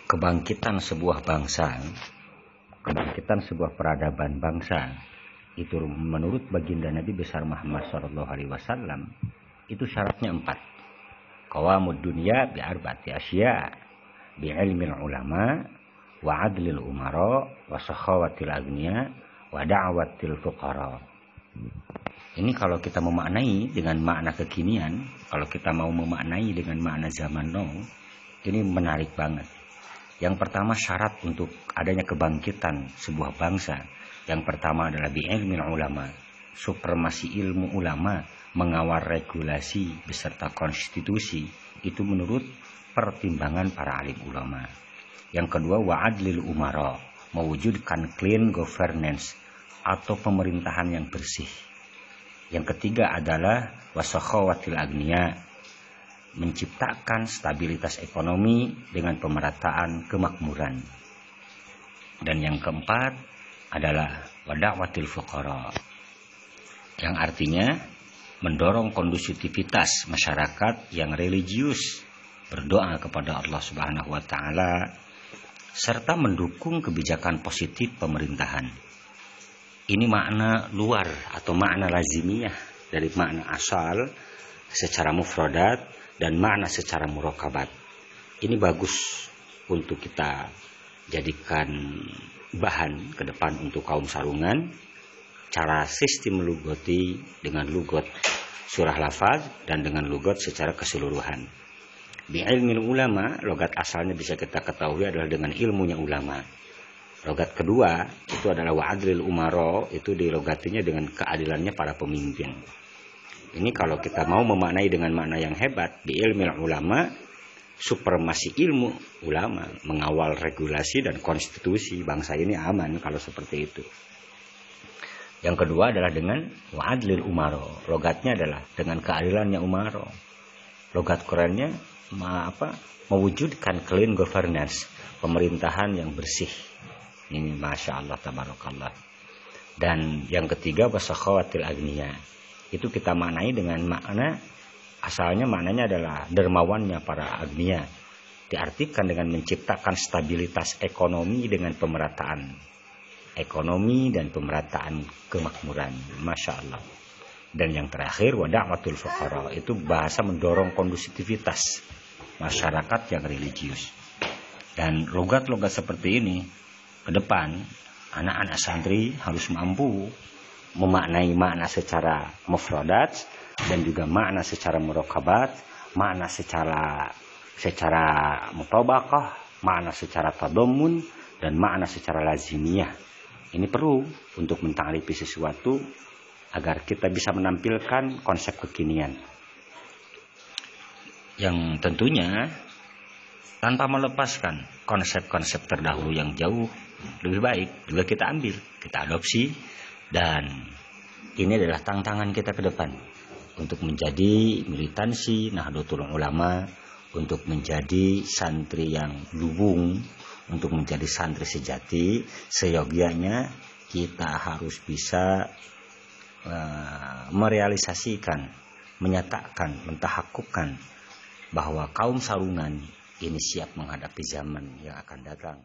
kebangkitan sebuah bangsa, kebangkitan sebuah peradaban bangsa, itu menurut baginda Nabi besar Muhammad SAW, itu syaratnya 4. Qawamud dunya bi arba'ati asya, bi ilmil ulama, wa adlil umara, wa sakhawatil agniya, wa da'watil fuqara. Ini kalau kita memaknai dengan makna kekinian, kalau kita mau memaknai dengan makna zaman now, ini menarik banget. Yang pertama, syarat untuk adanya kebangkitan sebuah bangsa, yang pertama adalah bi ilmil ulama, supremasi ilmu ulama mengawal regulasi beserta konstitusi, itu menurut pertimbangan para alim ulama. Yang kedua, wa adlil umara, mewujudkan clean governance atau pemerintahan yang bersih. Yang ketiga adalah wasakhawatil agniya, menciptakan stabilitas ekonomi dengan pemerataan kemakmuran. Dan yang keempat adalah wada'watil fuqara, yang artinya mendorong kondusivitas masyarakat yang religius, berdoa kepada Allah Subhanahu wa taala, serta mendukung kebijakan positif pemerintahan. Ini makna luar atau makna lazimiyah dari makna asal secara mufradat dan makna secara murakabat. Ini bagus untuk kita jadikan bahan ke depan untuk kaum sarungan, cara sistem lugoti dengan lugot surah lafaz dan dengan lugot secara keseluruhan. Bi ilmil ulama, logat asalnya bisa kita ketahui adalah dengan ilmunya ulama. Logat kedua itu adalah wa'adlil umaro, itu dilogatinya dengan keadilannya para pemimpin. Ini kalau kita mau memaknai dengan makna yang hebat, bi ilmil ulama, supremasi ilmu ulama mengawal regulasi dan konstitusi bangsa ini aman kalau seperti itu. Yang kedua adalah dengan wa'adlil umaro, logatnya adalah dengan keadilannya umaro. Logat Qurannya mewujudkan clean governance, pemerintahan yang bersih. Ini masya Allah tabarakallah. Dan yang ketiga wasakhawatil agniya, itu kita maknai dengan makna asalnya, maknanya adalah dermawannya para agniya, diartikan dengan menciptakan stabilitas ekonomi dengan pemerataan ekonomi dan pemerataan kemakmuran. Masya Allah. Dan yang terakhir wada'watul fuqara, itu bahasa mendorong kondusivitas masyarakat yang religius. Dan logat-logat seperti ini ke depan anak-anak santri harus mampu memaknai makna secara mufradat dan juga makna secara murakabat, makna secara mutabaqah, makna secara tadammun, dan makna secara lazimiyah. Ini perlu untuk menta'rifi sesuatu agar kita bisa menampilkan konsep kekinian yang tentunya tanpa melepaskan konsep-konsep terdahulu yang jauh lebih baik juga kita ambil, kita adopsi. Dan ini adalah tantangan kita ke depan untuk menjadi militansi Nahdlatul Ulama, untuk menjadi santri yang lubung, untuk menjadi santri sejati. Seyogianya kita harus bisa merealisasikan, menyatakan, mentahakukkan bahwa kaum sarungan ini siap menghadapi zaman yang akan datang.